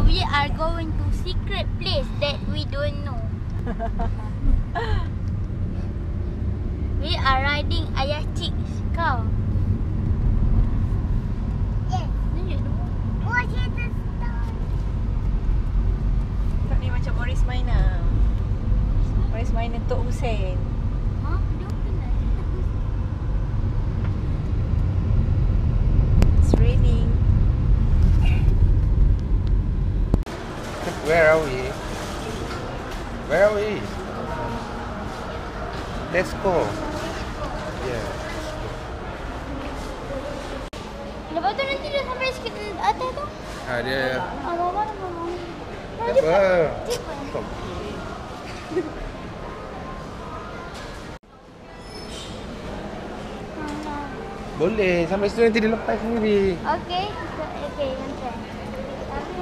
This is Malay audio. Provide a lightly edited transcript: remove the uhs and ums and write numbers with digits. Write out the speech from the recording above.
we are going to secret place that we don't know. We are riding Ayah Cik's car. Yes. Tunjuk dulu. Watch it the start. Tak ni macam Boris Maina. Boris Maina Tok Hussein. Ha? Dia kenal. It's raining. Where are we? Where are we? Let's go. Yeah, let's go. Lepas tu nanti dia sampai sikit atas tu. Dia Mama. apa? Cepat. Boleh, sampai situ nanti dia lepas sendiri. Okay. Okay.